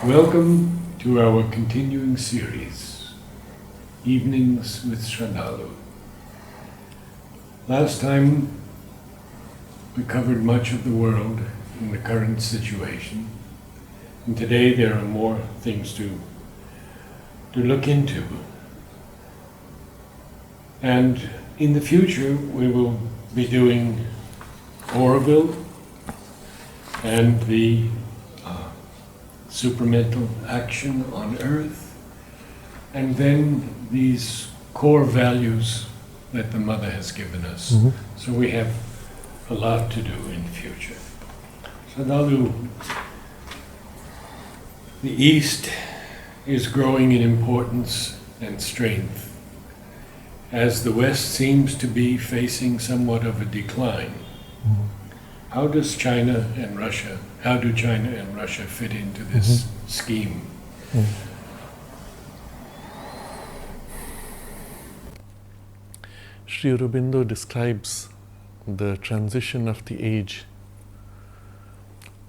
Welcome to our continuing series, Evenings with Sraddhalu. Last time we covered much of the world in the current situation, and today there are more things to look into. And in the future we will be doing Aurobindo and the supramental action on earth, and then these core values that the Mother has given us. So we have a lot to do in the future. Sraddhalu, the East is growing in importance and strength, as the West seems to be facing somewhat of a decline. How do China and Russia fit into this scheme? Sri Aurobindo describes the transition of the age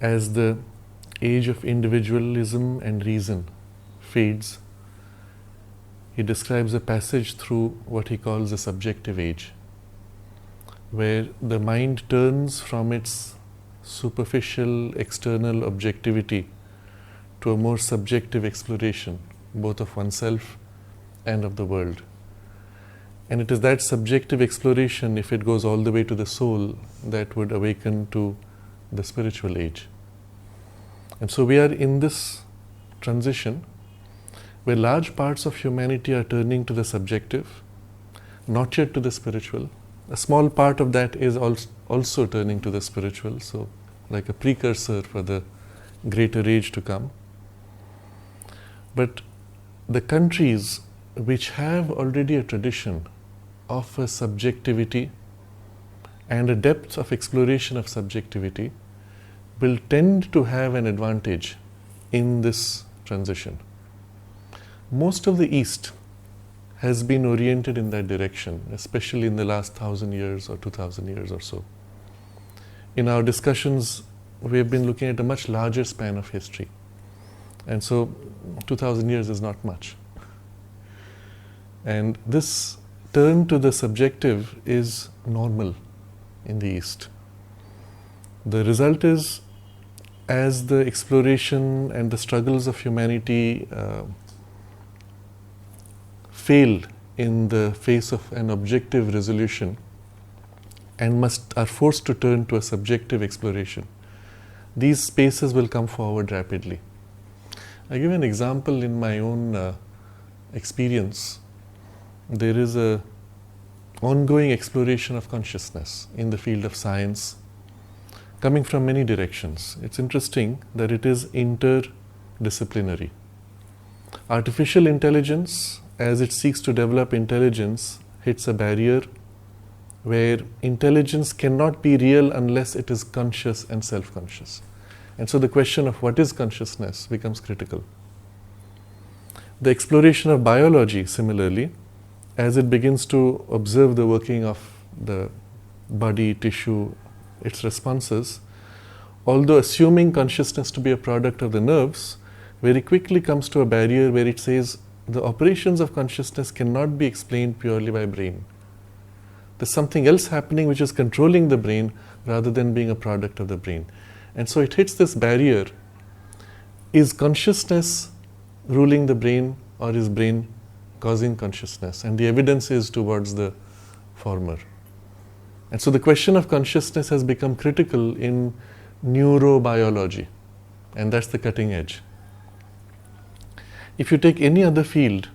as the age of individualism and reason fades. He describes a passage through what he calls a subjective age, where the mind turns from its superficial external objectivity to a more subjective exploration, both of oneself and of the world. And it is that subjective exploration, if it goes all the way to the soul, that would awaken to the spiritual age. And so we are in this transition where large parts of humanity are turning to the subjective, not yet to the spiritual. A small part of that is also turning to the spiritual, so like a precursor for the greater age to come. But the countries which have already a tradition of a subjectivity and a depth of exploration of subjectivity will tend to have an advantage in this transition. Most of the East has been oriented in that direction, especially in the last 1,000 years or 2,000 years or so. In our discussions, we have been looking at a much larger span of history. And so 2,000 years is not much. And this turn to the subjective is normal in the East. The result is, as the exploration and the struggles of humanity fail in the face of an objective resolution and are forced to turn to a subjective exploration, these spaces will come forward rapidly. I give an example in my own experience. There is an ongoing exploration of consciousness in the field of science, coming from many directions. It's interesting that it is interdisciplinary. Artificial intelligence, as it seeks to develop intelligence, hits a barrier where intelligence cannot be real unless it is conscious and self-conscious. And so the question of what is consciousness becomes critical. The exploration of biology, similarly, as it begins to observe the working of the body, tissue, its responses, although assuming consciousness to be a product of the nerves, very quickly comes to a barrier where it says the operations of consciousness cannot be explained purely by brain. There's something else happening which is controlling the brain rather than being a product of the brain. And so it hits this barrier. Is consciousness ruling the brain, or is brain causing consciousness? And the evidence is towards the former. And so the question of consciousness has become critical in neurobiology, and that's the cutting edge. If you take any other field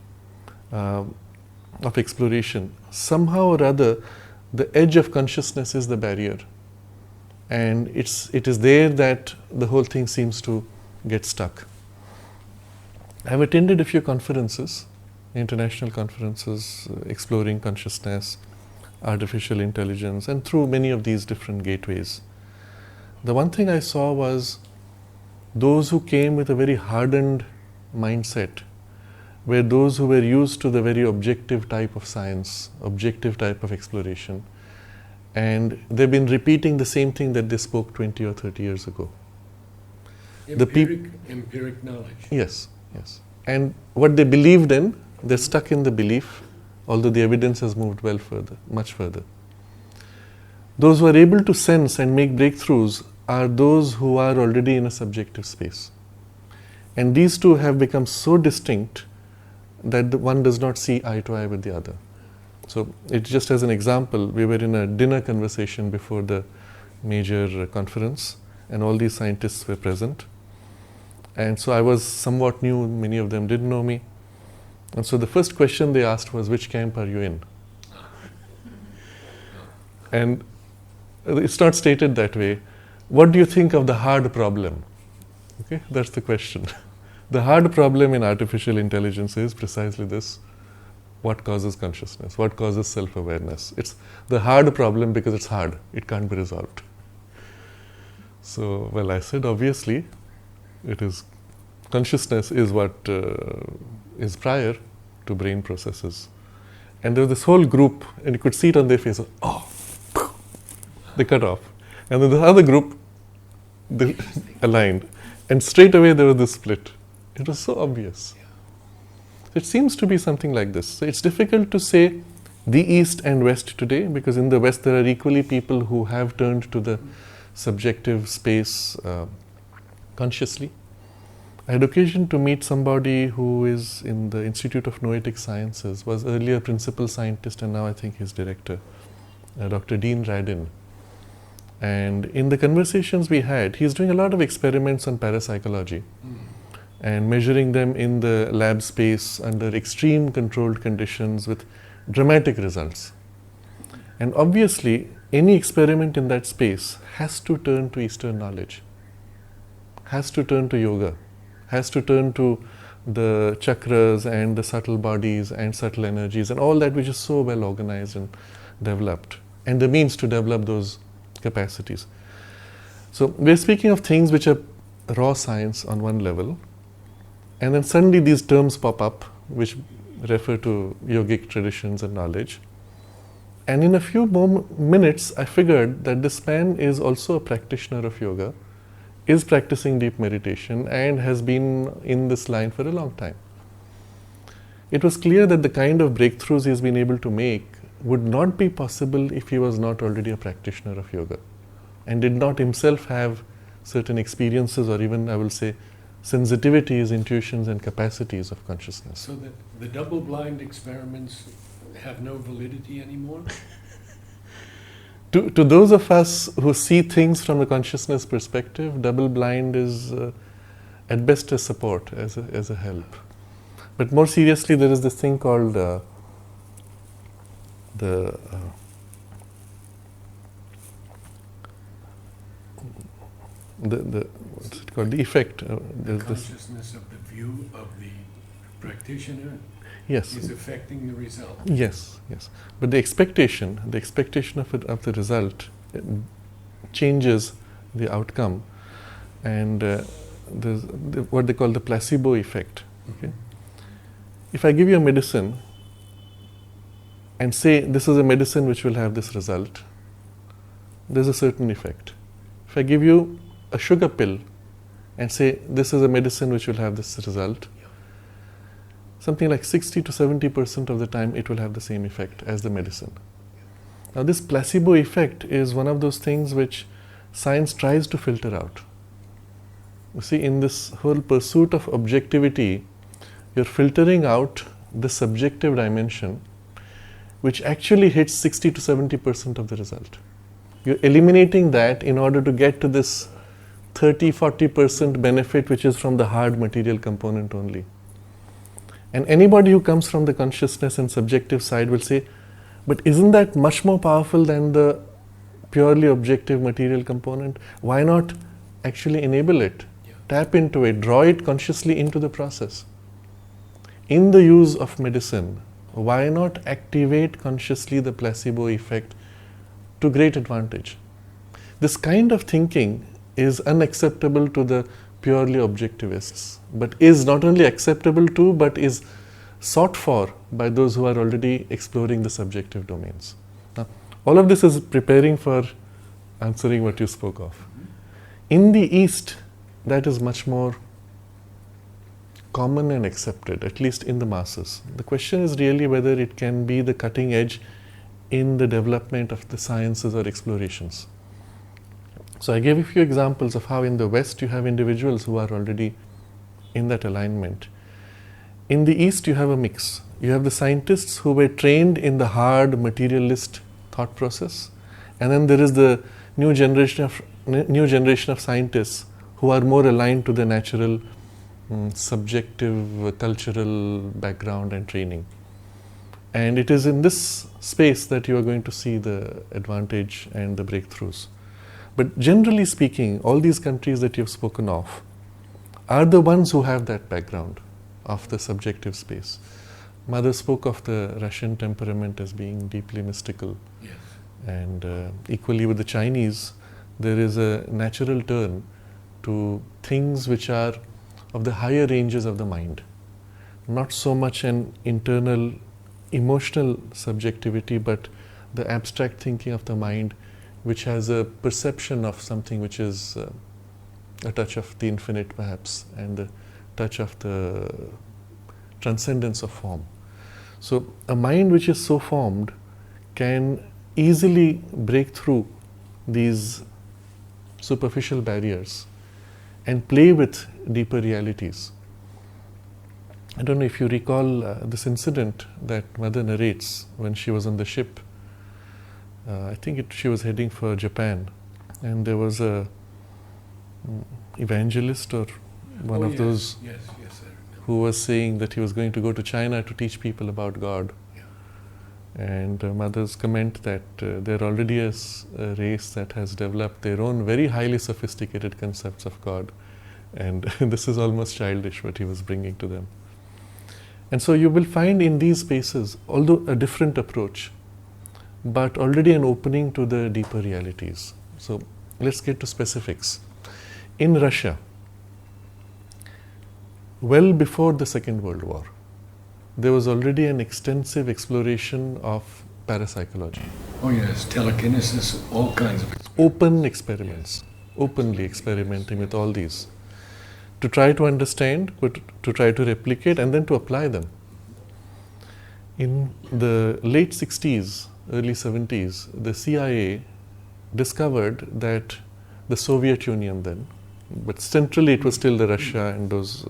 of exploration, somehow or other, the edge of consciousness is the barrier. And it is there that the whole thing seems to get stuck. I've attended a few conferences, international conferences, exploring consciousness, artificial intelligence, and through many of these different gateways. The one thing I saw was those who came with a very hardened mindset were those who were used to the very objective type of science, objective type of exploration. And they've been repeating the same thing that they spoke 20 or 30 years ago. Empiric knowledge. Yes, yes. And what they believed in, they're stuck in the belief, although the evidence has moved much further. Those who are able to sense and make breakthroughs are those who are already in a subjective space. And these two have become so distinct that one does not see eye to eye with the other. So, it just as an example, we were in a dinner conversation before the major conference, and all these scientists were present. And so I was somewhat new, many of them didn't know me. And so the first question they asked was, which camp are you in? And it's not stated that way. What do you think of the hard problem? Okay, that's the question. The hard problem in artificial intelligence is precisely this. What causes consciousness? What causes self-awareness? It's the hard problem because it's hard. It can't be resolved. So, well, I said, obviously, it is consciousness is what is prior to brain processes. And there was this whole group, and you could see it on their faces. Oh, they cut off. And then the other group, they aligned. And straight away there was this split. It was so obvious. It seems to be something like this. So it's difficult to say the East and West today, because in the West there are equally people who have turned to the subjective space consciously. I had occasion to meet somebody who is in the Institute of Noetic Sciences, was earlier principal scientist and now I think he's director, Dr. Dean Radin. And in the conversations we had, he's doing a lot of experiments on parapsychology and measuring them in the lab space under extreme controlled conditions with dramatic results. And obviously, any experiment in that space has to turn to Eastern knowledge, has to turn to yoga, has to turn to the chakras and the subtle bodies and subtle energies and all that which is so well organized and developed, and the means to develop those capacities. So we're speaking of things which are raw science on one level, and then suddenly these terms pop up which refer to yogic traditions and knowledge. And in a few minutes, I figured that this man is also a practitioner of yoga, is practicing deep meditation, and has been in this line for a long time. It was clear that the kind of breakthroughs he's been able to make would not be possible if he was not already a practitioner of yoga and did not himself have certain experiences or even, I will say, sensitivities, intuitions and capacities of consciousness. So that the double-blind experiments have no validity anymore? To those of us who see things from a consciousness perspective, double-blind is at best a support, as a help. But more seriously, there is this thing called what's it called? The effect. The consciousness of the view of the practitioner. Yes. Is affecting the result. Yes, yes. But the expectation of the result changes the outcome, and there's what they call the placebo effect. Okay? If I give you a medicine and say this is a medicine which will have this result, there's a certain effect. If I give you a sugar pill and say this is a medicine which will have this result, something like 60 to 70% of the time it will have the same effect as the medicine. Now this placebo effect is one of those things which science tries to filter out. You see, in this whole pursuit of objectivity, you're filtering out the subjective dimension which actually hits 60 to 70% of the result. You're eliminating that in order to get to this 30-40% benefit which is from the hard material component only. And anybody who comes from the consciousness and subjective side will say, but isn't that much more powerful than the purely objective material component? Why not actually enable it, tap into it, draw it consciously into the process? In the use of medicine, why not activate consciously the placebo effect to great advantage? This kind of thinking is unacceptable to the purely objectivists, but is not only acceptable to, but is sought for by those who are already exploring the subjective domains. Now, all of this is preparing for answering what you spoke of. In the East, that is much more common and accepted, at least in the masses. The question is really whether it can be the cutting edge in the development of the sciences or explorations. So I gave a few examples of how in the West you have individuals who are already in that alignment. In the East you have a mix. You have the scientists who were trained in the hard materialist thought process, and then there is the new generation of scientists who are more aligned to the natural, subjective, cultural background and training. And it is in this space that you are going to see the advantage and the breakthroughs. But generally speaking, all these countries that you have spoken of are the ones who have that background of the subjective space. Mother spoke of the Russian temperament as being deeply mystical. Yes. And equally with the Chinese, there is a natural turn to things which are of the higher ranges of the mind. Not so much an internal emotional subjectivity, but the abstract thinking of the mind, which has a perception of something which is a touch of the infinite perhaps, and a touch of the transcendence of form. So a mind which is so formed can easily break through these superficial barriers and play with deeper realities. I don't know if you recall this incident that Mother narrates when she was on the ship. I think she was heading for Japan, and there was a evangelist or one of those Yes, I remember. who was saying that he was going to go to China to teach people about God. Yeah. And Mother's comment that they're already a race that has developed their own very highly sophisticated concepts of God, and this is almost childish what he was bringing to them. And so you will find in these spaces, although a different approach, but already an opening to the deeper realities. So let's get to specifics. In Russia, well before the Second World War, there was already an extensive exploration of parapsychology. Oh yes, telekinesis, all kinds of Open experiments, openly experimenting with all these, to try to understand, to try to replicate, and then to apply them. In the late 60s, early 70s, the CIA discovered that the Soviet Union then, but centrally it was still the Russia and those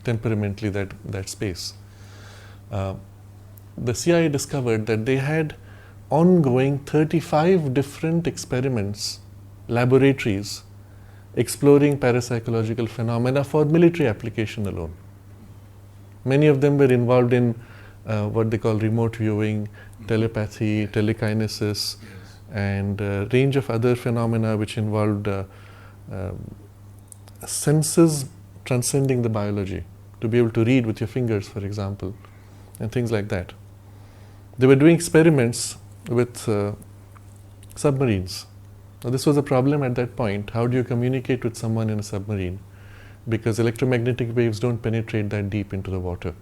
temperamentally that space. The CIA discovered that they had ongoing 35 different experiments, laboratories, exploring parapsychological phenomena for military application alone. Many of them were involved in what they call remote viewing, telepathy, telekinesis, and a range of other phenomena which involved senses transcending the biology, to be able to read with your fingers, for example, and things like that. They were doing experiments with submarines. Now, this was a problem at that point. How do you communicate with someone in a submarine? Because electromagnetic waves don't penetrate that deep into the water.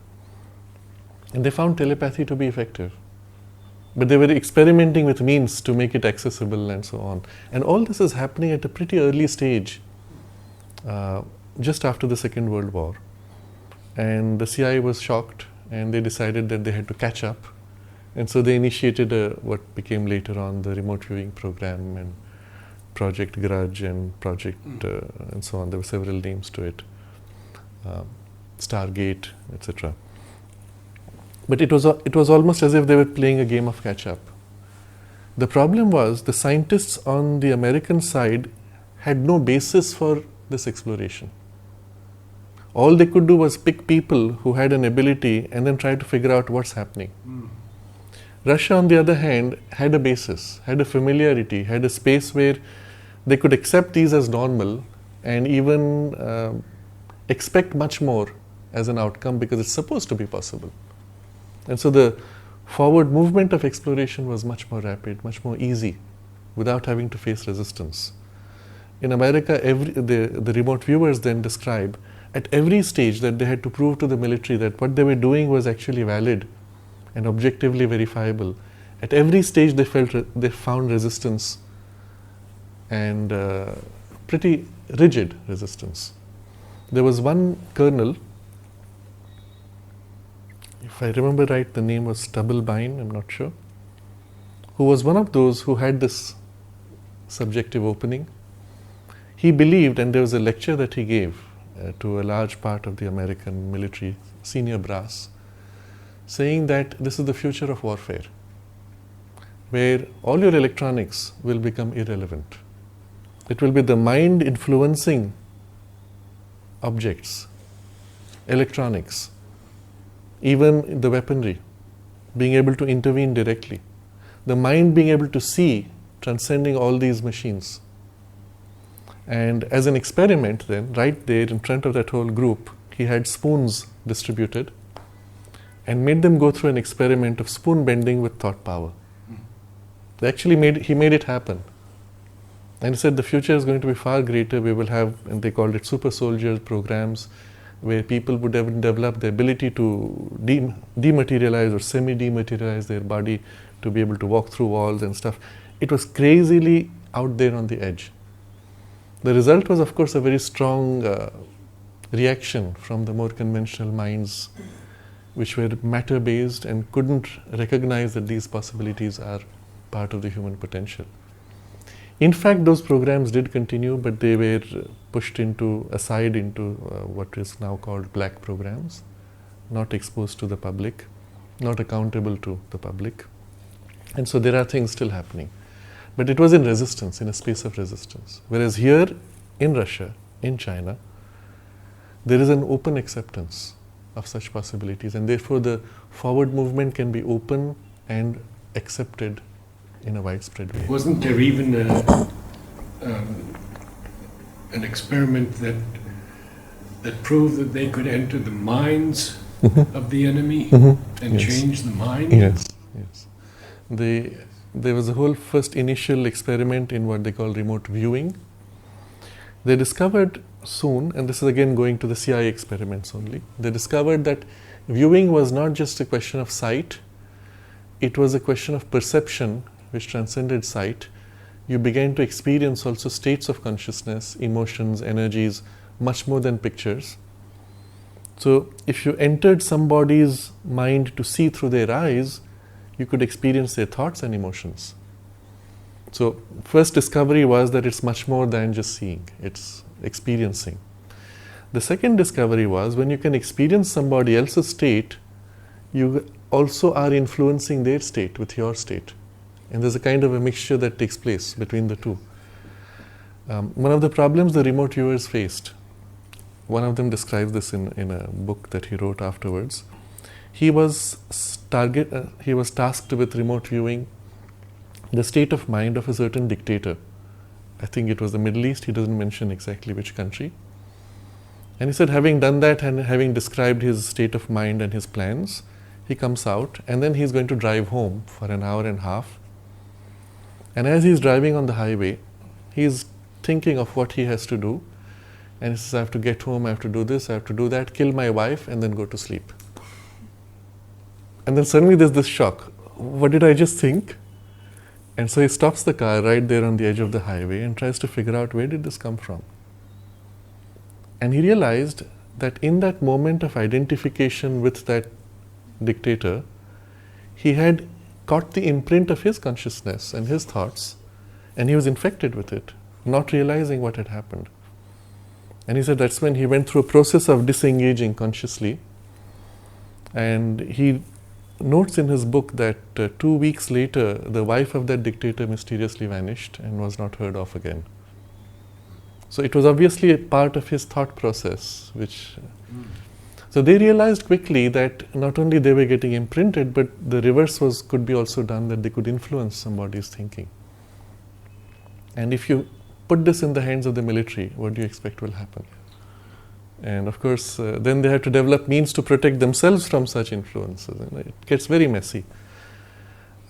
And they found telepathy to be effective. But they were experimenting with means to make it accessible and so on. And all this is happening at a pretty early stage, just after the Second World War. And the CIA was shocked, and they decided that they had to catch up. And so they initiated what became later on the remote viewing program, and Project Grudge and Project and so on. There were several names to it, Stargate, etc. But it was almost as if they were playing a game of catch-up. The problem was the scientists on the American side had no basis for this exploration. All they could do was pick people who had an ability and then try to figure out what's happening. Russia, on the other hand, had a basis, had a familiarity, had a space where they could accept these as normal and even expect much more as an outcome, because it's supposed to be possible. And so the forward movement of exploration was much more rapid, much more easy, without having to face resistance. In America, the remote viewers then describe at every stage that they had to prove to the military that what they were doing was actually valid and objectively verifiable. At every stage they found resistance and pretty rigid resistance. There was one colonel, if I remember right, the name was Stubblebine, I'm not sure, who was one of those who had this subjective opening. He believed, and there was a lecture that he gave to a large part of the American military senior brass, saying that this is the future of warfare, where all your electronics will become irrelevant. It will be the mind influencing objects, electronics, even the weaponry, being able to intervene directly. The mind being able to see, transcending all these machines. And as an experiment then, right there in front of that whole group, he had spoons distributed and made them go through an experiment of spoon bending with thought power. He made it happen. And he said the future is going to be far greater. We will have, and they called it super soldier programs, where people would develop the ability to dematerialize or semi-dematerialize their body to be able to walk through walls and stuff. It was crazily out there on the edge. The result was, of course, a very strong reaction from the more conventional minds, which were matter-based and couldn't recognize that these possibilities are part of the human potential. In fact, those programs did continue, but they were pushed aside into what is now called black programs, not exposed to the public, not accountable to the public. And so there are things still happening. But it was in resistance, in a space of resistance. Whereas here in Russia, in China, there is an open acceptance of such possibilities, and therefore the forward movement can be open and accepted in a widespread way. Wasn't there even an experiment that proved that they could enter the minds of the enemy and change the mind? Yes. There was a whole first initial experiment in what they call remote viewing. They discovered soon, and this is again going to the CIA experiments only, they discovered that viewing was not just a question of sight, it was a question of perception which transcended sight. You began to experience also states of consciousness, emotions, energies, much more than pictures. So if you entered somebody's mind to see through their eyes, you could experience their thoughts and emotions. So first discovery was that it's much more than just seeing, it's experiencing. The second discovery was when you can experience somebody else's state, you also are influencing their state with your state. And there's a kind of a mixture that takes place between the two. One of the problems the remote viewers faced, one of them describes this in a book that he wrote afterwards. He was tasked with remote viewing the state of mind of a certain dictator. I think it was the Middle East, he doesn't mention exactly which country. And he said, having done that and having described his state of mind and his plans, he comes out and then he's going to drive home for an hour and a half. And as he's driving on the highway, he's thinking of what he has to do. And he says, I have to get home, I have to do this, I have to do that, kill my wife, and then go to sleep. And then suddenly there's this shock. What did I just think? And so he stops the car right there on the edge of the highway and tries to figure out where did this come from. And he realized that in that moment of identification with that dictator, he had caught the imprint of his consciousness and his thoughts, and he was infected with it, not realizing what had happened. And he said that's when he went through a process of disengaging consciously. And he notes in his book that 2 weeks later, the wife of that dictator mysteriously vanished and was not heard of again. So it was obviously a part of his thought process, So they realized quickly that not only they were getting imprinted, but the reverse could be also done, that they could influence somebody's thinking. And if you put this in the hands of the military, what do you expect will happen? And of course, then they have to develop means to protect themselves from such influences. And it gets very messy.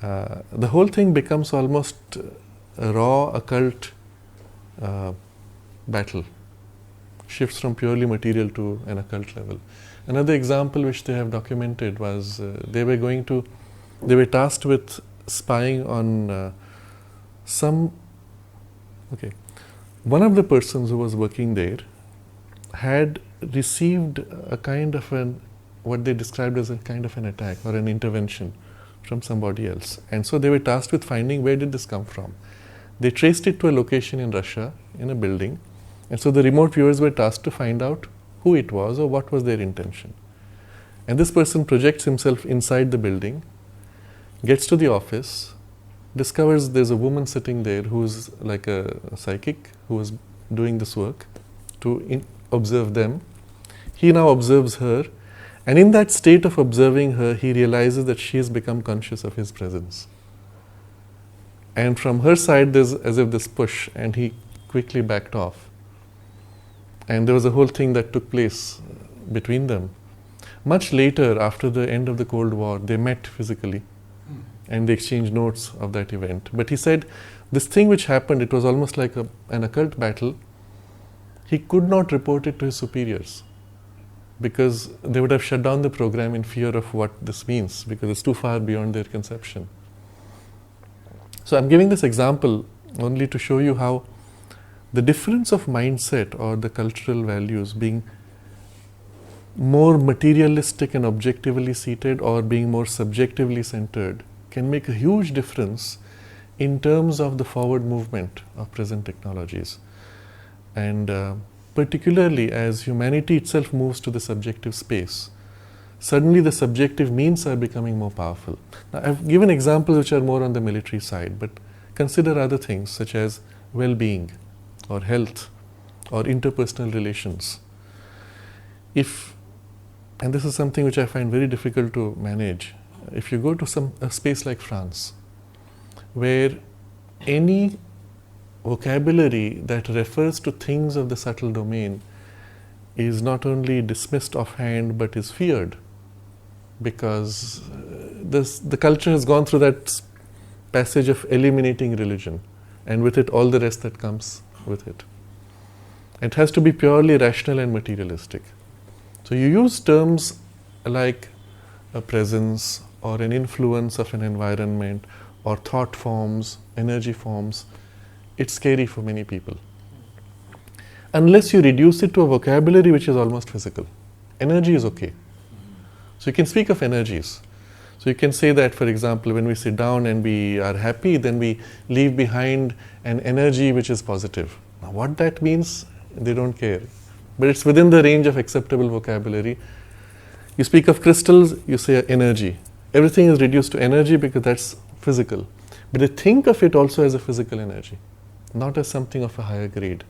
The whole thing becomes almost a raw, occult battle. Shifts from purely material to an occult level. Another example which they have documented was they were tasked one of the persons who was working there had received a kind of what they described as a kind of an attack or an intervention from somebody else. And so they were tasked with finding where did this come from. They traced it to a location in Russia, in a building, and so the remote viewers were tasked to find out who it was or what was their intention. And this person projects himself inside the building, gets to the office, discovers there's a woman sitting there who's like a psychic who was doing this work to observe them. He now observes her, and in that state of observing her, he realizes that she has become conscious of his presence. And from her side, there's as if this push, and he quickly backed off. And there was a whole thing that took place between them. Much later, after the end of the Cold War, they met physically and they exchanged notes of that event. But he said, this thing which happened, it was almost like an occult battle. He could not report it to his superiors because they would have shut down the program in fear of what this means, because it's too far beyond their conception. So I'm giving this example only to show you how the difference of mindset or the cultural values being more materialistic and objectively seated or being more subjectively centered can make a huge difference in terms of the forward movement of present technologies. And particularly as humanity itself moves to the subjective space, suddenly the subjective means are becoming more powerful. Now, I've given examples which are more on the military side, but consider other things such as well-being or health or interpersonal relations. And this is something which I find very difficult to manage. If you go to a space like France, where any vocabulary that refers to things of the subtle domain is not only dismissed offhand but is feared, because the culture has gone through that passage of eliminating religion, and with it all the rest that comes with it. It has to be purely rational and materialistic. So you use terms like a presence or an influence of an environment or thought forms, energy forms. It's scary for many people. Unless you reduce it to a vocabulary which is almost physical. Energy is okay. So you can speak of energies. So you can say that, for example, when we sit down and we are happy, then we leave behind an energy which is positive. Now what that means, they don't care. But it's within the range of acceptable vocabulary. You speak of crystals, you say energy. Everything is reduced to energy because that's physical. But they think of it also as a physical energy, not as something of a higher grade.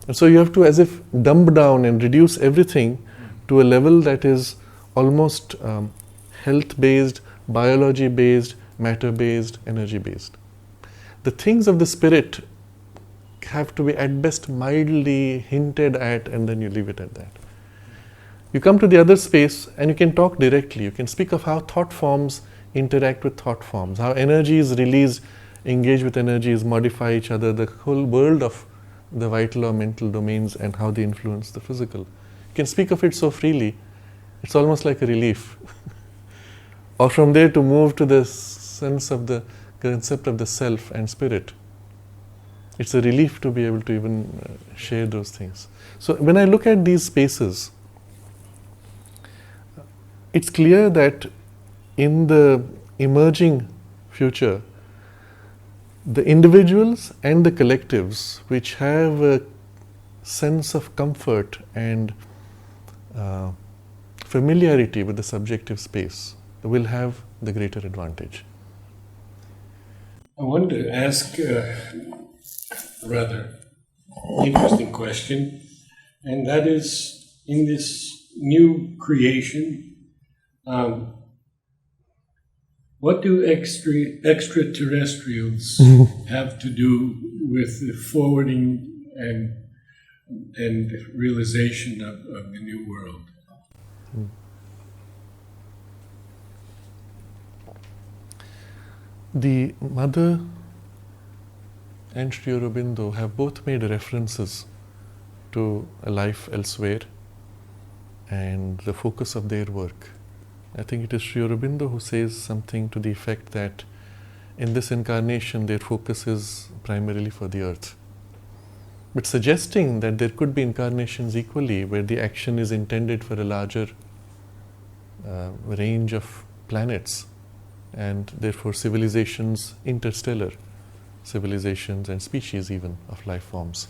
And so you have to as if dumb down and reduce everything to a level that is almost health-based, biology-based, matter-based, energy-based. The things of the spirit have to be at best mildly hinted at, and then you leave it at that. You come to the other space and you can talk directly. You can speak of how thought forms interact with thought forms, how energy is released, engage with energies, modify each other, the whole world of the vital or mental domains and how they influence the physical. You can speak of it so freely, it's almost like a relief. Or from there to move to the sense of the concept of the self and spirit. It's a relief to be able to even share those things. So when I look at these spaces, it's clear that in the emerging future, the individuals and the collectives which have a sense of comfort and familiarity with the subjective space will have the greater advantage. I wanted to ask rather interesting question, and that is, in this new creation, what do extraterrestrials have to do with the forwarding and realization of the new world? The mother and Sri Aurobindo have both made references to a life elsewhere and the focus of their work. I think it is Sri Aurobindo who says something to the effect that in this incarnation their focus is primarily for the earth. but suggesting that there could be incarnations equally where the action is intended for a larger range of planets, and therefore civilizations, interstellar civilizations and species even of life forms.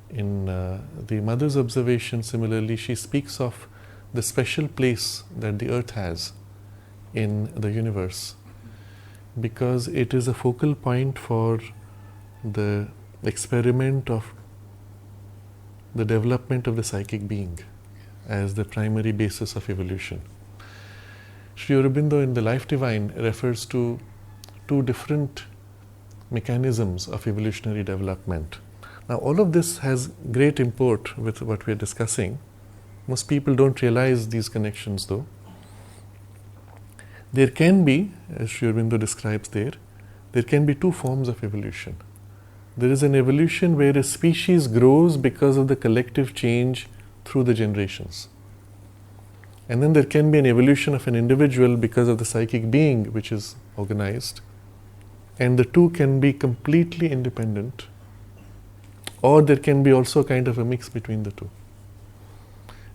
In the mother's observation, similarly, she speaks of the special place that the earth has in the universe, because it is a focal point for the experiment of the development of the psychic being as the primary basis of evolution. Sri Aurobindo in The Life Divine refers to two different mechanisms of evolutionary development. Now, all of this has great import with what we are discussing. Most people don't realize these connections, though. There can be, as Sri Aurobindo describes there can be two forms of evolution. There is an evolution where a species grows because of the collective change through the generations. And then there can be an evolution of an individual because of the psychic being which is organized. And the two can be completely independent, or there can be also kind of a mix between the two.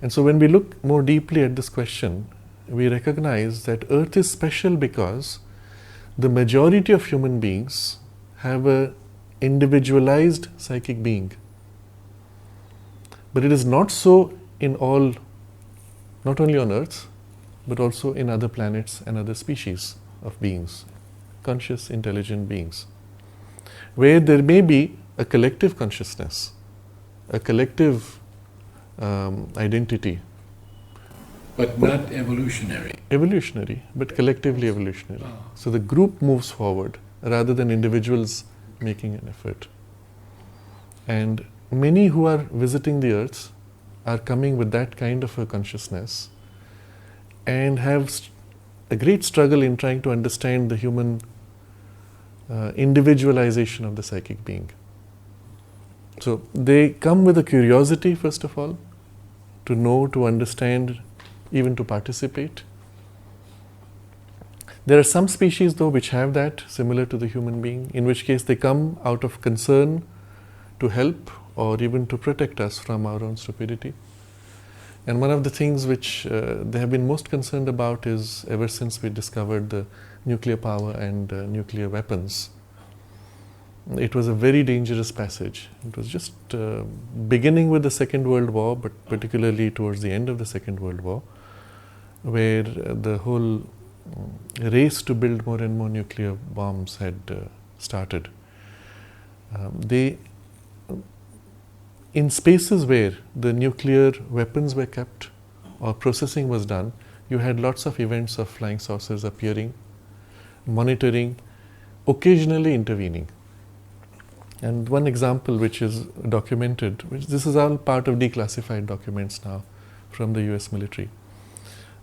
And so when we look more deeply at this question, we recognize that Earth is special because the majority of human beings have a individualized psychic being. But it is not so in all, not only on Earth, but also in other planets and other species of beings, conscious, intelligent beings, where there may be a collective consciousness, a collective identity. But not evolutionary. Evolutionary, but collectively evolutionary. So the group moves forward rather than individuals making an effort. And many who are visiting the earth are coming with that kind of a consciousness and have a great struggle in trying to understand the human individualization of the psychic being. So they come with a curiosity, first of all, to know, to understand, even to participate. There are some species, though, which have that, similar to the human being, in which case they come out of concern to help or even to protect us from our own stupidity. And one of the things which they have been most concerned about is, ever since we discovered the nuclear power and nuclear weapons, it was a very dangerous passage. It was just beginning with the Second World War, but particularly towards the end of the Second World War, where the whole race to build more and more nuclear bombs had started. In spaces where the nuclear weapons were kept or processing was done, you had lots of events of flying saucers appearing, monitoring, occasionally intervening. And one example which is documented, this is all part of declassified documents now from the US military.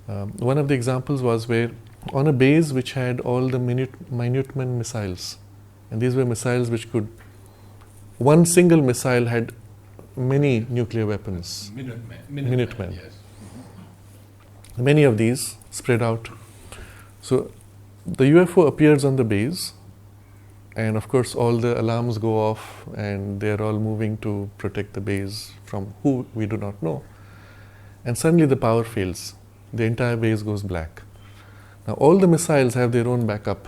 One of the examples was where on a base which had all the Minuteman missiles, and these were missiles which could, one single missile had many nuclear weapons. Minutemen. Yes. Many of these spread out. So the UFO appears on the base, and of course all the alarms go off and they are all moving to protect the base from who we do not know. And suddenly the power fails. The entire base goes black. Now all the missiles have their own backup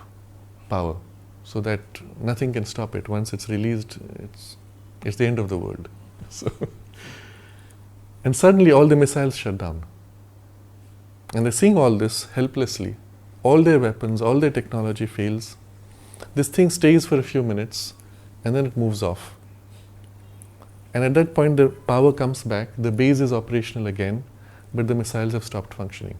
power, so that nothing can stop it. Once it's released, it's the end of the world. So and suddenly all the missiles shut down. And they're seeing all this helplessly. All their weapons, all their technology fails. This thing stays for a few minutes and then it moves off. And at that point the power comes back, the base is operational again, but the missiles have stopped functioning.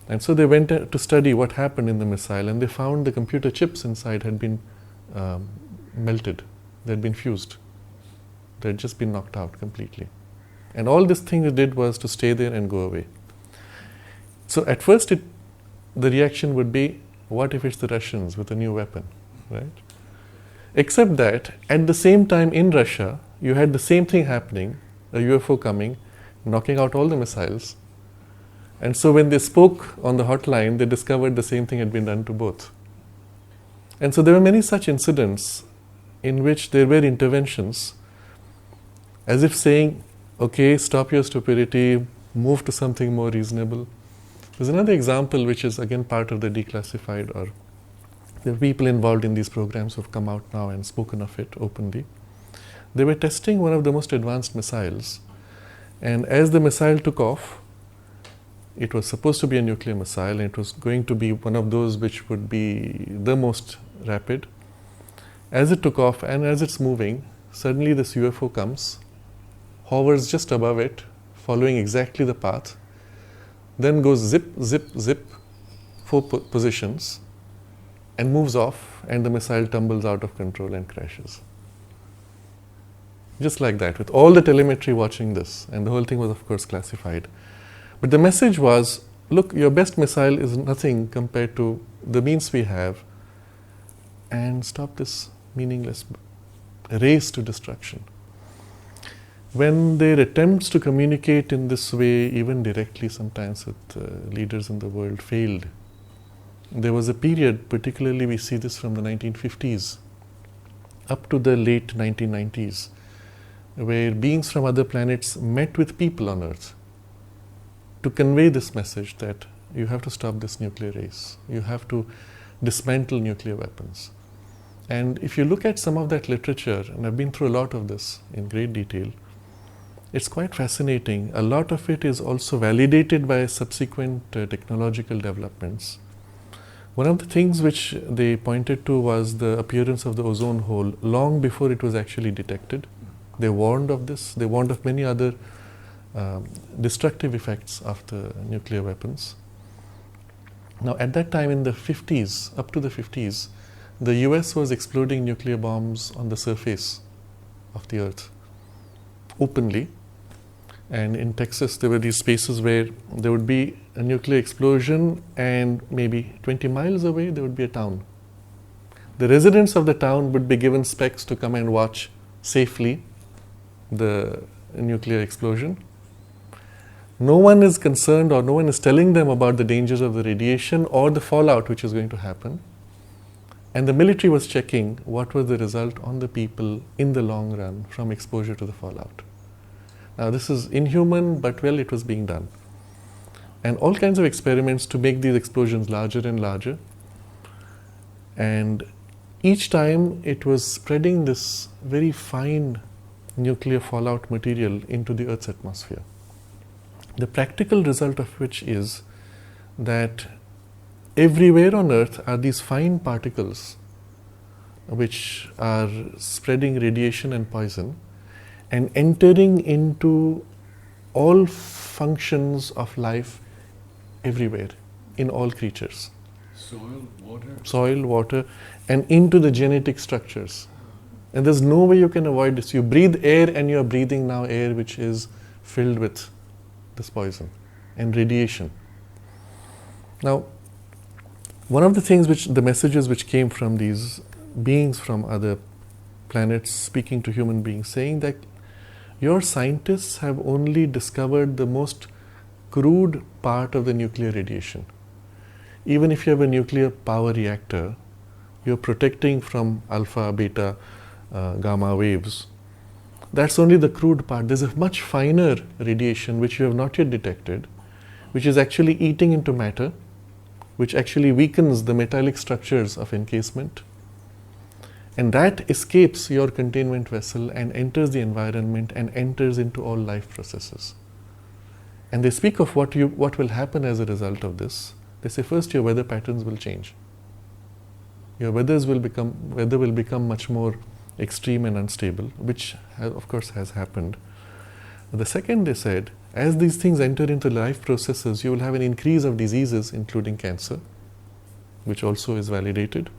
And so they went to study what happened in the missile, and they found the computer chips inside had been melted, they had been fused. They had just been knocked out completely. And all this thing did was to stay there and go away. So at first the reaction would be, what if it's the Russians with a new weapon, right? Except that at the same time in Russia, you had the same thing happening, a UFO coming, knocking out all the missiles. And so when they spoke on the hotline, they discovered the same thing had been done to both. And so there were many such incidents in which there were interventions, as if saying, okay, stop your stupidity, move to something more reasonable. There's another example which is again part of the declassified, or there are people involved in these programs who have come out now and spoken of it openly. They were testing one of the most advanced missiles, and as the missile took off, it was supposed to be a nuclear missile, and it was going to be one of those which would be the most rapid. As it took off and as it's moving, suddenly this UFO comes, hovers just above it, following exactly the path, then goes zip, zip, zip, 4 positions, and moves off, and the missile tumbles out of control and crashes. Just like that, with all the telemetry watching this, and the whole thing was of course classified. But the message was, look, your best missile is nothing compared to the means we have, and stop this meaningless race to destruction. When their attempts to communicate in this way, even directly sometimes with leaders in the world, failed, there was a period, particularly we see this from the 1950s up to the late 1990s, where beings from other planets met with people on Earth to convey this message that you have to stop this nuclear race, you have to dismantle nuclear weapons. And if you look at some of that literature, and I've been through a lot of this in great detail, it's quite fascinating. A lot of it is also validated by subsequent technological developments. One of the things which they pointed to was the appearance of the ozone hole long before it was actually detected. They warned of this. They warned of many other destructive effects of the nuclear weapons. Now, at that time in the 50s, up to the 50s, the US was exploding nuclear bombs on the surface of the Earth openly. And in Texas, there were these spaces where there would be a nuclear explosion, and maybe 20 miles away, there would be a town. The residents of the town would be given specs to come and watch safely the nuclear explosion. No one is concerned, or no one is telling them about the dangers of the radiation or the fallout which is going to happen. And the military was checking what was the result on the people in the long run from exposure to the fallout. Now, this is inhuman, but well, it was being done. And all kinds of experiments to make these explosions larger and larger. And each time it was spreading this very fine nuclear fallout material into the Earth's atmosphere. The practical result of which is that everywhere on Earth are these fine particles which are spreading radiation and poison and entering into all functions of life everywhere, in all creatures. Soil, water, and into the genetic structures. And there's no way you can avoid this. You breathe air, and you are breathing now air which is filled with this poison and radiation. Now, one of the things which, the messages which came from these beings from other planets speaking to human beings, saying that your scientists have only discovered the most crude part of the nuclear radiation. Even if you have a nuclear power reactor, you're protecting from alpha, beta, gamma waves. That's only the crude part. There's a much finer radiation which you have not yet detected, which is actually eating into matter, which actually weakens the metallic structures of encasement. And that escapes your containment vessel and enters the environment and enters into all life processes. And they speak of what will happen as a result of this. They say first your weather patterns will change. Your weather will become much more extreme and unstable, which of course has happened. The second, they said, as these things enter into life processes, you will have an increase of diseases, including cancer, which also is validated.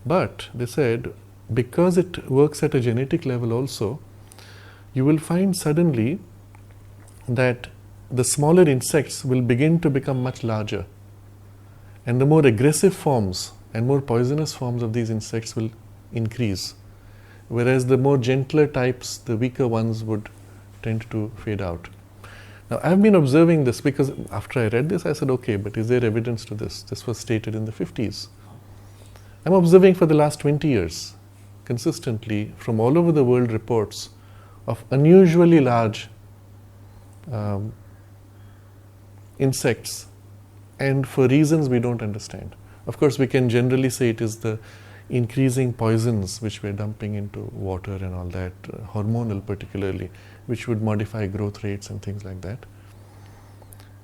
But they said, because it works at a genetic level also, you will find suddenly that the smaller insects will begin to become much larger. And the more aggressive forms and more poisonous forms of these insects will increase. Whereas the more gentler types, the weaker ones would tend to fade out. Now, I've been observing this because after I read this, I said, okay, but is there evidence to this? This was stated in the 50s. I'm observing for the last 20 years. consistently from all over the world reports of unusually large insects, and for reasons we don't understand. Of course, we can generally say it is the increasing poisons which we're dumping into water and all that, hormonal particularly, which would modify growth rates and things like that.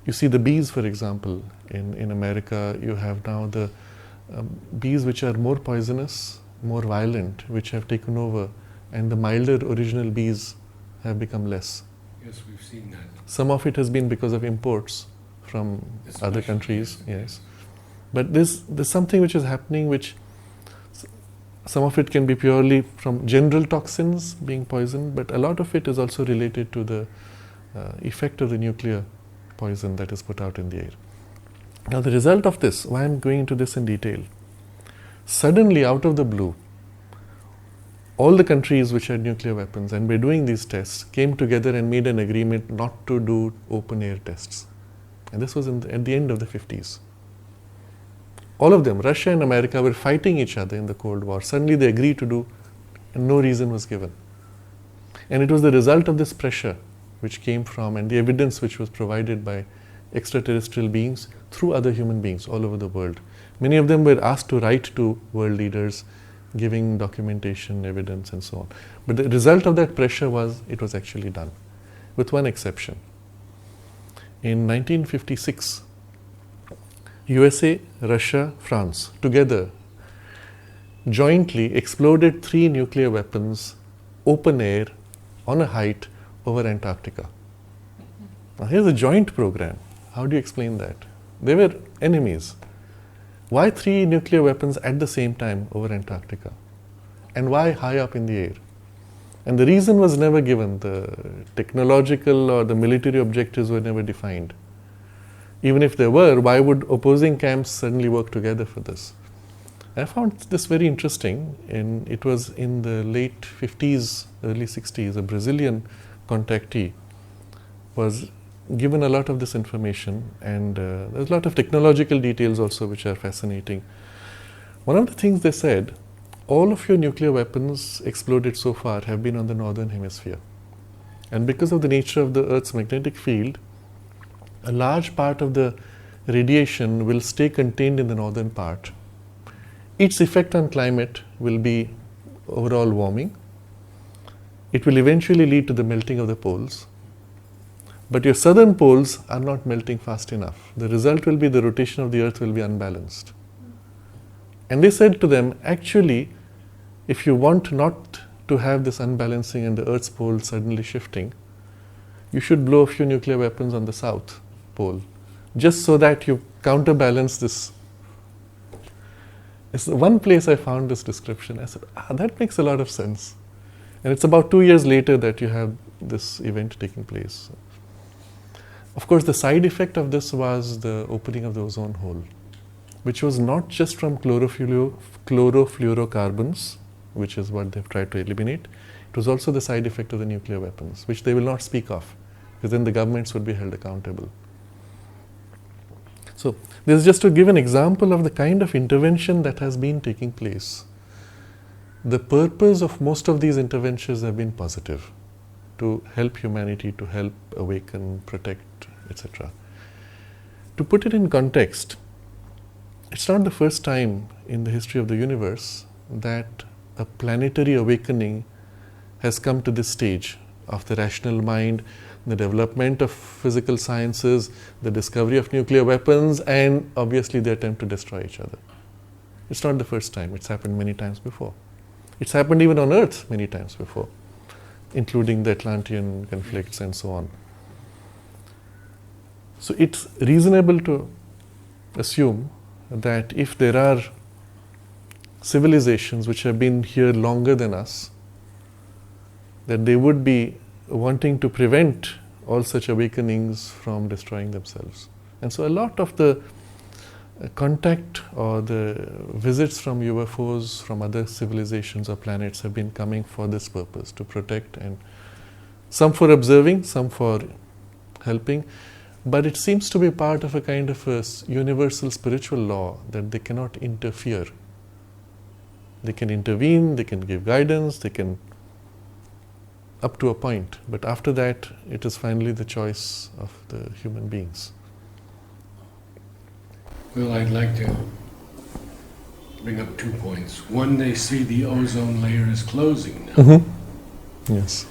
You see the bees, for example, in America, you have now the bees which are more poisonous, more violent, which have taken over, and the milder original bees have become less. Yes, we've seen that. Some of it has been because of imports from other countries, yes. But there's something which is happening which some of it can be purely from general toxins being poisoned, but a lot of it is also related to the effect of the nuclear poison that is put out in the air. Now the result of this, why I'm going into this in detail, suddenly out of the blue, all the countries which had nuclear weapons and were doing these tests came together and made an agreement not to do open air tests. And this was at the end of the 50s. All of them, Russia and America, were fighting each other in the Cold War. Suddenly they agreed to do, and no reason was given. And it was the result of this pressure which came from, and the evidence which was provided by extraterrestrial beings through other human beings all over the world. Many of them were asked to write to world leaders, giving documentation, evidence, and so on. But the result of that pressure was it was actually done, with one exception. In 1956, USA, Russia, France, together, jointly exploded 3 nuclear weapons, open air, on a height over Antarctica. Now here's a joint program. How do you explain that? They were enemies. Why 3 nuclear weapons at the same time over Antarctica? And why high up in the air? And the reason was never given. The technological or the military objectives were never defined. Even if there were, why would opposing camps suddenly work together for this? I found this very interesting. It was in the late 50s, early 60s, a Brazilian contactee was given a lot of this information, and there's a lot of technological details also which are fascinating. One of the things they said, all of your nuclear weapons exploded so far have been on the northern hemisphere. And because of the nature of the Earth's magnetic field, a large part of the radiation will stay contained in the northern part. Its effect on climate will be overall warming. It will eventually lead to the melting of the poles. But your southern poles are not melting fast enough. The result will be the rotation of the Earth will be unbalanced. And they said to them, actually, if you want not to have this unbalancing and the Earth's pole suddenly shifting, you should blow a few nuclear weapons on the south pole, just so that you counterbalance this. It's the one place I found this description. I said, that makes a lot of sense. And it's about 2 years later that you have this event taking place. Of course, the side effect of this was the opening of the ozone hole, which was not just from chlorofluorocarbons, which is what they've tried to eliminate. It was also the side effect of the nuclear weapons, which they will not speak of, because then the governments would be held accountable. So this is just to give an example of the kind of intervention that has been taking place. The purpose of most of these interventions have been positive, to help humanity, to help awaken, protect, etc. To put it in context, it's not the first time in the history of the universe that a planetary awakening has come to this stage of the rational mind, the development of physical sciences, the discovery of nuclear weapons, and obviously the attempt to destroy each other. It's not the first time. It's happened many times before. It's happened even on Earth many times before, including the Atlantean conflicts and so on. So it's reasonable to assume that if there are civilizations which have been here longer than us, that they would be wanting to prevent all such awakenings from destroying themselves. And so a lot of the contact or the visits from UFOs from other civilizations or planets have been coming for this purpose, to protect, and some for observing, some for helping. But it seems to be part of a kind of a universal spiritual law that they cannot interfere They can intervene, they can give guidance, they can, up to a point. But after that, it is finally the choice of the human beings. Well, I'd like to bring up 2 points. One, they see the ozone layer is closing now. Yes.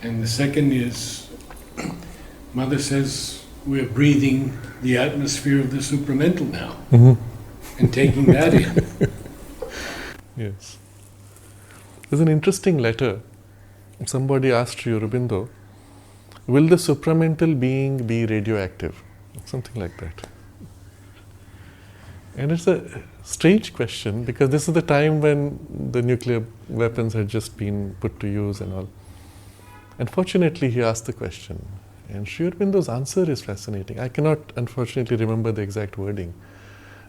And the second is, Mother says we're breathing the atmosphere of the supramental now and taking that in. Yes. There's an interesting letter. Somebody asked Aurobindo, will the supramental being be radioactive? Something like that. And it's a strange question because this is the time when the nuclear weapons had just been put to use and all. And fortunately, he asked the question. And Sri Aurobindo's answer is fascinating. I cannot, unfortunately, remember the exact wording.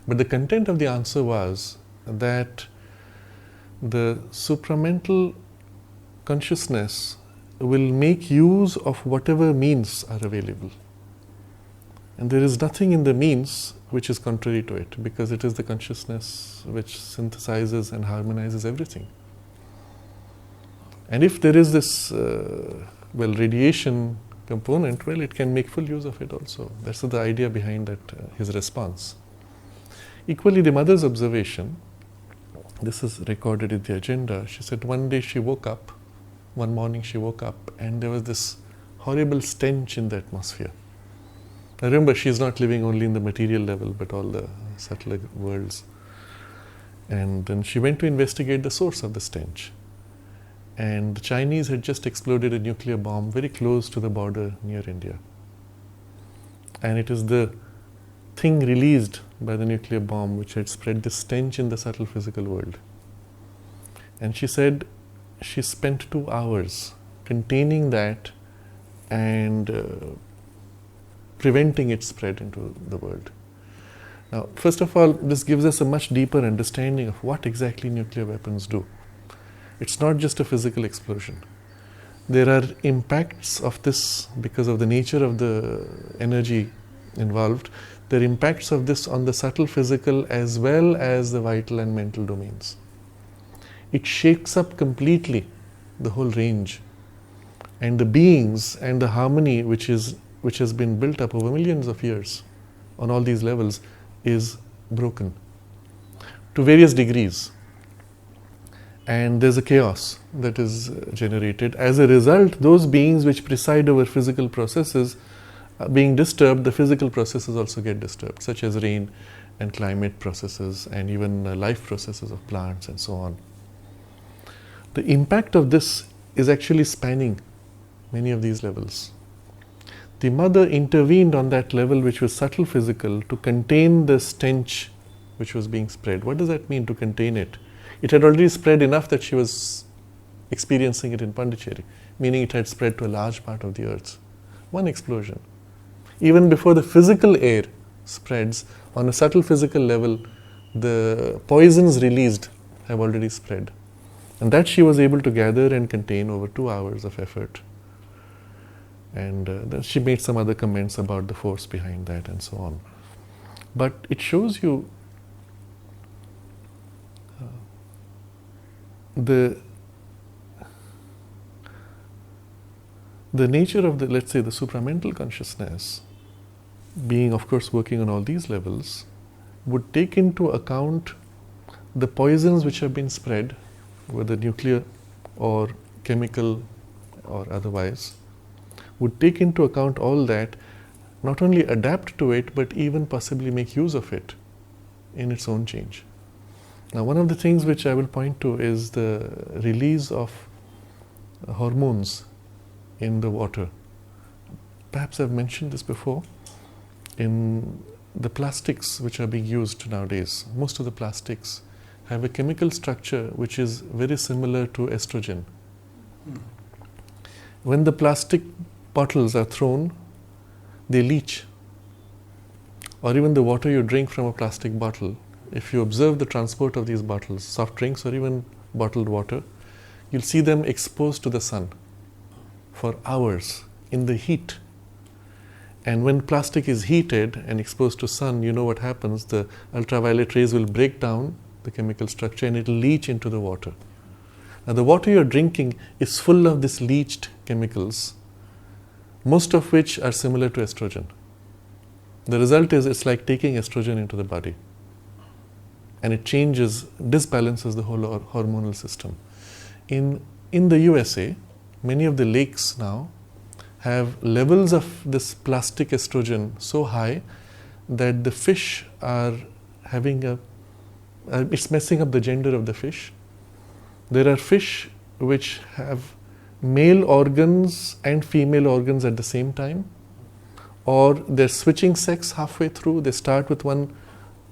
But the content of the answer was that the supramental consciousness will make use of whatever means are available. And there is nothing in the means which is contrary to it, because it is the consciousness which synthesizes and harmonizes everything. And if there is this, radiation component, well, it can make full use of it also. That's the idea behind that, his response. Equally, the mother's observation, this is recorded in the agenda, she said one morning she woke up, and there was this horrible stench in the atmosphere. Now remember, she's not living only in the material level, but all the subtler worlds. And then she went to investigate the source of the stench. And the Chinese had just exploded a nuclear bomb very close to the border near India. And it is the thing released by the nuclear bomb which had spread the stench in the subtle physical world. And she said she spent 2 hours containing that and preventing its spread into the world. Now, first of all, this gives us a much deeper understanding of what exactly nuclear weapons do. It's not just a physical explosion. There are impacts of this because of the nature of the energy involved. There are impacts of this on the subtle physical as well as the vital and mental domains. It shakes up completely the whole range. And the beings and the harmony which has been built up over millions of years on all these levels is broken to various degrees. And there's a chaos that is generated. As a result, those beings which preside over physical processes being disturbed, the physical processes also get disturbed, such as rain and climate processes and even life processes of plants and so on. The impact of this is actually spanning many of these levels. The mother intervened on that level which was subtle physical to contain the stench which was being spread. What does that mean, to contain it? It had already spread enough that she was experiencing it in Pondicherry, meaning it had spread to a large part of the earth. One explosion. Even before the physical air spreads, on a subtle physical level, the poisons released have already spread. And that she was able to gather and contain over 2 hours of effort. And then she made some other comments about the force behind that and so on. But it shows you the nature of the, let's say, the supramental consciousness, being of course working on all these levels, would take into account the poisons which have been spread, whether nuclear or chemical or otherwise, would take into account all that, not only adapt to it, but even possibly make use of it in its own change. Now, one of the things which I will point to is the release of hormones in the water. Perhaps I've mentioned this before. In the plastics which are being used nowadays, most of the plastics have a chemical structure which is very similar to estrogen. When the plastic bottles are thrown, they leach. Or even the water you drink from a plastic bottle, if you observe the transport of these bottles, soft drinks or even bottled water, you'll see them exposed to the sun for hours in the heat. And when plastic is heated and exposed to sun, you know what happens. The ultraviolet rays will break down the chemical structure, and it will leach into the water. Now, the water you're drinking is full of these leached chemicals, most of which are similar to estrogen. The result is it's like taking estrogen into the body, and it disbalances the whole hormonal system. In the USA, many of the lakes now have levels of this plastic estrogen so high that the fish are having it's messing up the gender of the fish. There are fish which have male organs and female organs at the same time, or they're switching sex halfway through. They start with one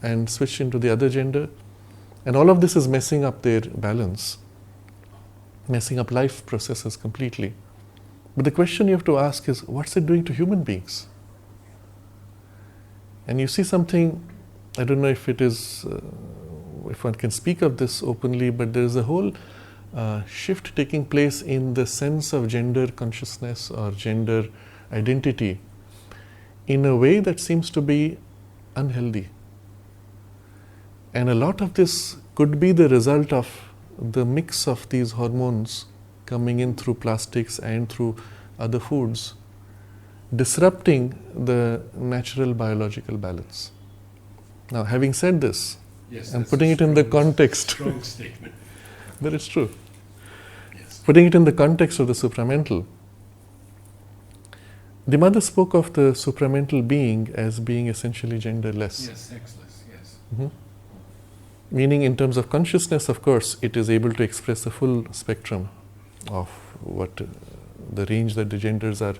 and switch into the other gender. And all of this is messing up their balance, messing up life processes completely. But the question you have to ask is, what's it doing to human beings? And you see something, I don't know if it is, if one can speak of this openly, but there is a whole shift taking place in the sense of gender consciousness or gender identity in a way that seems to be unhealthy. And a lot of this could be the result of the mix of these hormones coming in through plastics and through other foods, disrupting the natural biological balance. Now, having said this, yes, I'm putting it in the context. Strong statement. But it's true. Yes. Putting it in the context of the supramental, the mother spoke of the supramental being as being essentially genderless. Yes, sexless, yes. Mm-hmm. Meaning, in terms of consciousness, of course, it is able to express the full spectrum of what the range that the genders are,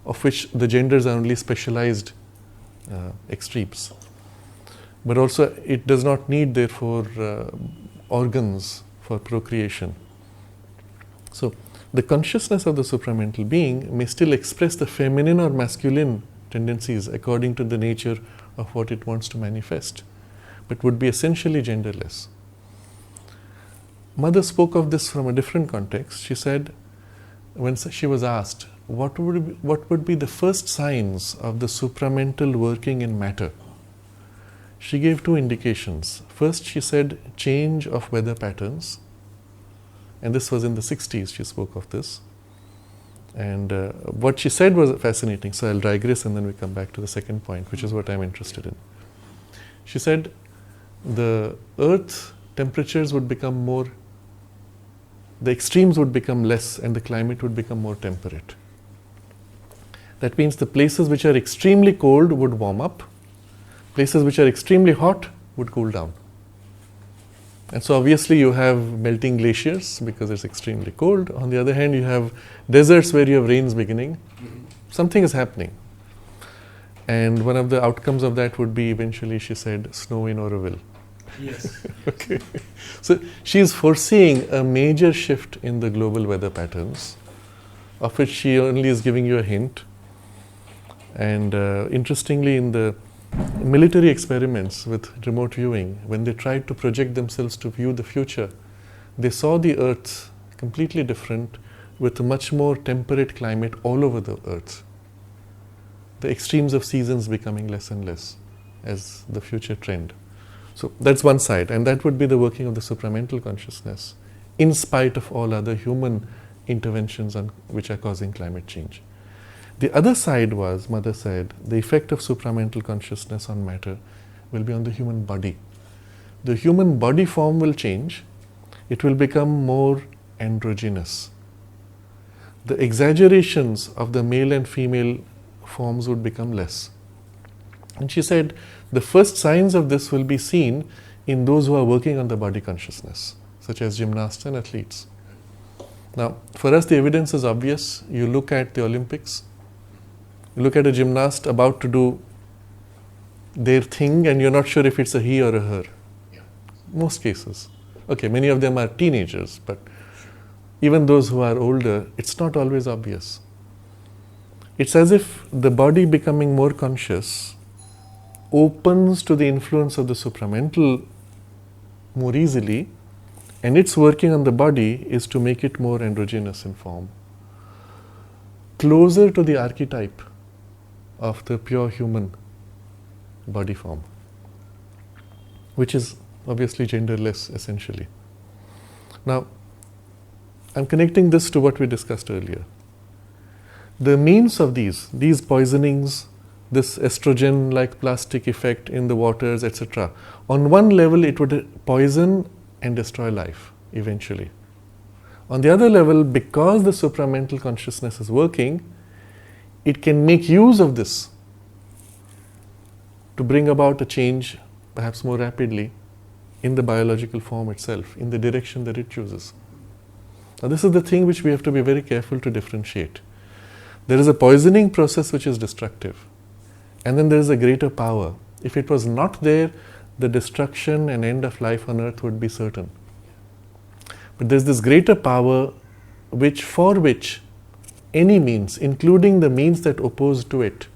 of which the genders are only specialized extremes. But also, it does not need, therefore, organs for procreation. So, the consciousness of the supramental being may still express the feminine or masculine tendencies according to the nature of what it wants to manifest, but would be essentially genderless. Mother spoke of this from a different context. She said, when she was asked, what would be the first signs of the supramental working in matter? She gave two indications. First, she said change of weather patterns. And this was in the 60s, she spoke of this. And what she said was fascinating. So I'll digress and then we come back to the second point, which is what I'm interested in. She said the Earth temperatures would become more, the extremes would become less and the climate would become more temperate. That means the places which are extremely cold would warm up, places which are extremely hot would cool down. And so obviously you have melting glaciers because it's extremely cold. On the other hand, you have deserts where you have rains beginning. Something is happening. And one of the outcomes of that would be eventually, she said, snow in Aurobindo. Yes. Okay. So she is foreseeing a major shift in the global weather patterns, of which she only is giving you a hint. And interestingly, in the military experiments with remote viewing, when they tried to project themselves to view the future, they saw the Earth completely different with a much more temperate climate all over the Earth. The extremes of seasons becoming less and less as the future trend. So that's one side, and that would be the working of the supramental consciousness in spite of all other human interventions which are causing climate change. The other side was, Mother said, the effect of supramental consciousness on matter will be on the human body. The human body form will change. It will become more androgynous. The exaggerations of the male and female forms would become less. And she said, the first signs of this will be seen in those who are working on the body consciousness, such as gymnasts and athletes. Now, for us, the evidence is obvious. You look at the Olympics, you look at a gymnast about to do their thing and you're not sure if it's a he or a her. Yeah. Most cases. Okay, many of them are teenagers, but even those who are older, it's not always obvious. It's as if the body becoming more conscious opens to the influence of the supramental more easily, and its working on the body is to make it more androgynous in form, closer to the archetype of the pure human body form, which is obviously genderless essentially. Now, I'm connecting this to what we discussed earlier. The means of these poisonings, this estrogen-like plastic effect in the waters, etc. On one level, it would poison and destroy life eventually. On the other level, because the supramental consciousness is working, it can make use of this to bring about a change, perhaps more rapidly, in the biological form itself, in the direction that it chooses. Now, this is the thing which we have to be very careful to differentiate. There is a poisoning process which is destructive, and then there is a greater power. If it was not there, the destruction and end of life on earth would be certain. But there's this greater power for which any means, including the means that oppose to it,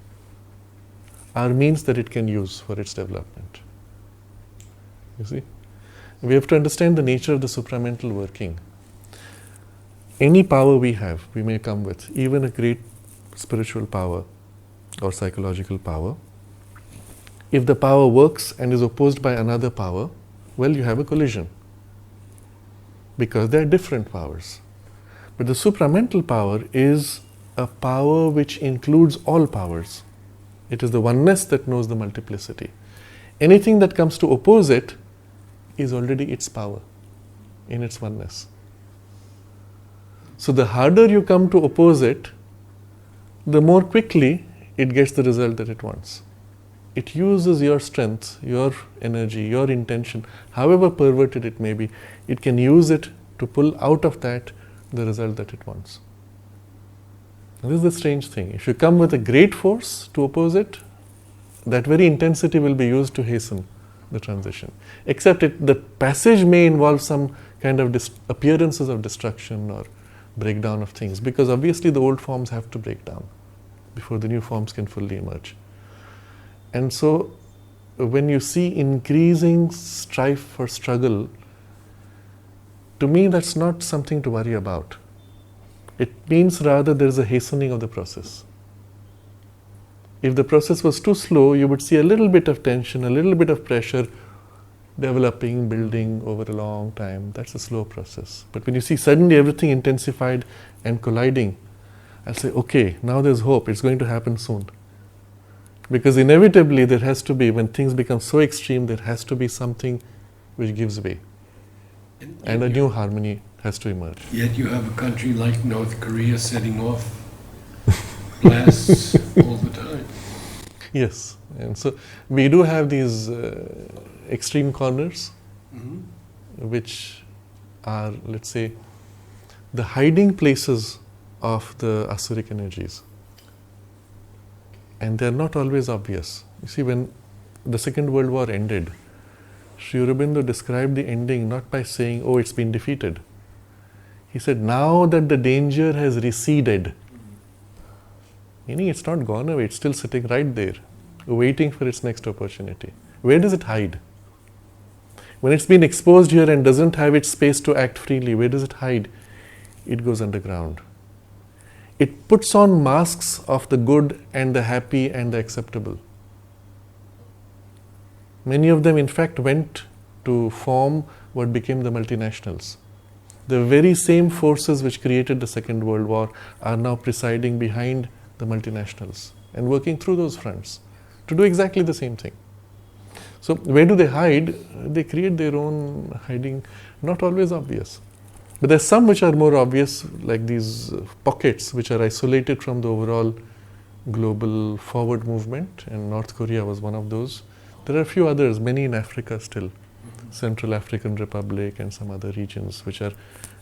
are means that it can use for its development. You see? We have to understand the nature of the supramental working. Any power we have, we may come with, even a great spiritual power or psychological power. If the power works and is opposed by another power, well, you have a collision, because they are different powers. But the supramental power is a power which includes all powers. It is the oneness that knows the multiplicity. Anything that comes to oppose it is already its power in its oneness. So the harder you come to oppose it, the more quickly it gets the result that it wants. It uses your strength, your energy, your intention, however perverted it may be, it can use it to pull out of that the result that it wants. And this is the strange thing. If you come with a great force to oppose it, that very intensity will be used to hasten the transition. Except the passage may involve some kind of appearances of destruction or breakdown of things, because obviously the old forms have to break down before the new forms can fully emerge. And so when you see increasing strife or struggle, to me that's not something to worry about. It means rather there is a hastening of the process. If the process was too slow, you would see a little bit of tension, a little bit of pressure developing, building over a long time. That's a slow process. But when you see suddenly everything intensified and colliding, I'll say, okay, now there's hope. It's going to happen soon. Because inevitably there has to be, when things become so extreme, there has to be something which gives way. And a new harmony has to emerge. Yet you have a country like North Korea setting off blasts all the time. Yes. And so we do have these extreme corners, which are, let's say, the hiding places of the Asuric energies. And they are not always obvious. You see, when the Second World War ended, Sri Aurobindo described the ending not by saying, oh, it's been defeated. He said, now that the danger has receded, meaning it's not gone away, it's still sitting right there, waiting for its next opportunity. Where does it hide? When it's been exposed here and doesn't have its space to act freely, where does it hide? It goes underground. It puts on masks of the good and the happy and the acceptable. Many of them, in fact, went to form what became the multinationals. The very same forces which created the Second World War are now presiding behind the multinationals and working through those fronts to do exactly the same thing. So where do they hide? They create their own hiding, not always obvious. But there's some which are more obvious, like these pockets which are isolated from the overall global forward movement, and North Korea was one of those. There are a few others, many in Africa still, Central African Republic and some other regions which are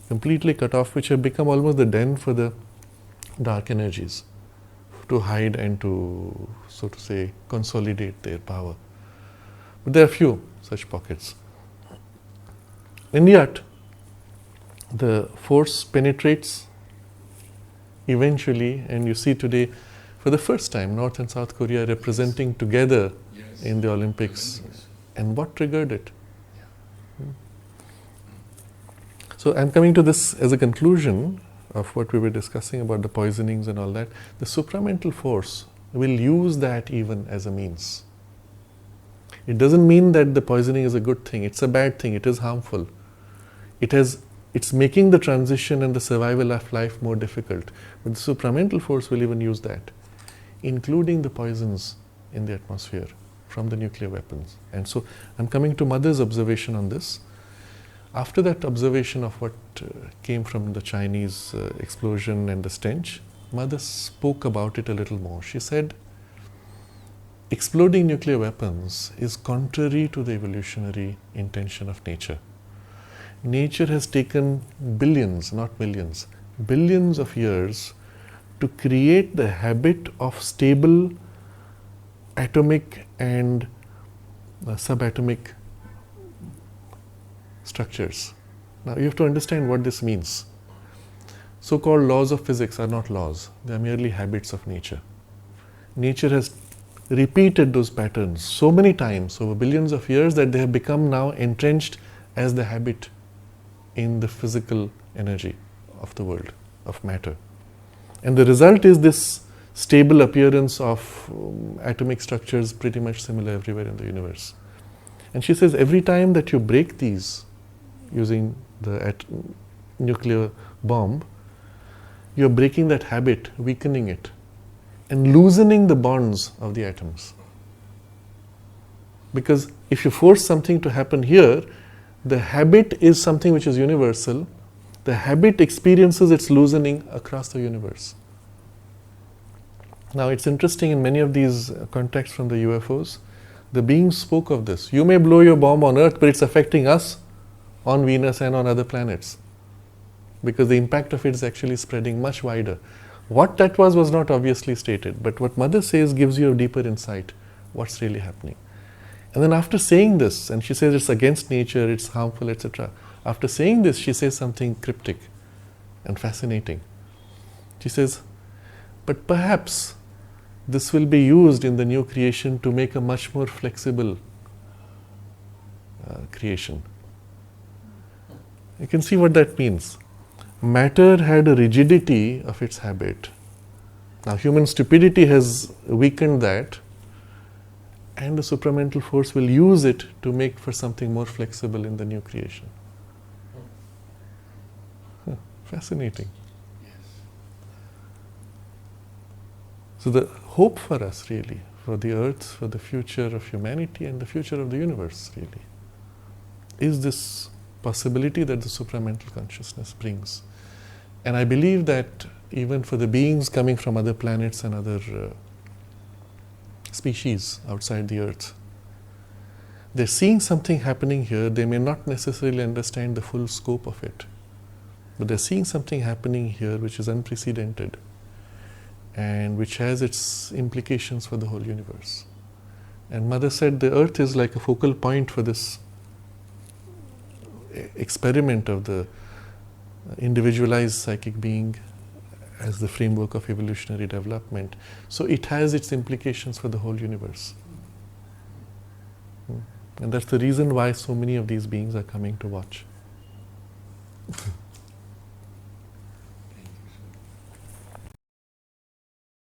completely cut off, which have become almost the den for the dark energies to hide and to, so to say, consolidate their power. But there are few such pockets. And yet, the force penetrates eventually, and you see today, for the first time, North and South Korea representing together in the Olympics. And what triggered it? So I'm coming to this as a conclusion of what we were discussing about the poisonings and all that. The supramental force will use that even as a means. It doesn't mean that the poisoning is a good thing. It's a bad thing. It is harmful. It's making the transition and the survival of life more difficult. But the supramental force will even use that, including the poisons in the atmosphere from the nuclear weapons. And so I'm coming to Mother's observation on this. After that observation of what came from the Chinese explosion and the stench, Mother spoke about it a little more. She said, exploding nuclear weapons is contrary to the evolutionary intention of nature. Nature has taken billions, not millions, billions of years to create the habit of stable atomic and subatomic structures. Now you have to understand what this means. So-called laws of physics are not laws, they are merely habits of nature. Nature has repeated those patterns so many times over billions of years that they have become now entrenched as the habit in the physical energy of the world, of matter. And the result is this stable appearance of atomic structures pretty much similar everywhere in the universe. And she says every time that you break these using the nuclear bomb, you're breaking that habit, weakening it, and loosening the bonds of the atoms. Because if you force something to happen here, the habit is something which is universal. The habit experiences its loosening across the universe. Now it's interesting, in many of these contacts from the UFOs, the beings spoke of this. You may blow your bomb on Earth, but it's affecting us on Venus and on other planets, because the impact of it is actually spreading much wider. What that was not obviously stated, but what Mother says gives you a deeper insight what's really happening. And then after saying this, and she says it's against nature, it's harmful, etc. After saying this, she says something cryptic and fascinating. She says, but perhaps this will be used in the new creation to make a much more flexible creation. You can see what that means. Matter had a rigidity of its habit. Now human stupidity has weakened that, and the supramental force will use it to make for something more flexible in the new creation. Fascinating. Yes. So the hope for us really, for the earth, for the future of humanity and the future of the universe really, is this possibility that the supramental consciousness brings. And I believe that even for the beings coming from other planets and other species outside the earth, they're seeing something happening here. They may not necessarily understand the full scope of it, but they're seeing something happening here which is unprecedented and which has its implications for the whole universe. And Mother said the earth is like a focal point for this experiment of the individualized psychic being as the framework of evolutionary development. So it has its implications for the whole universe. And that's the reason why so many of these beings are coming to watch.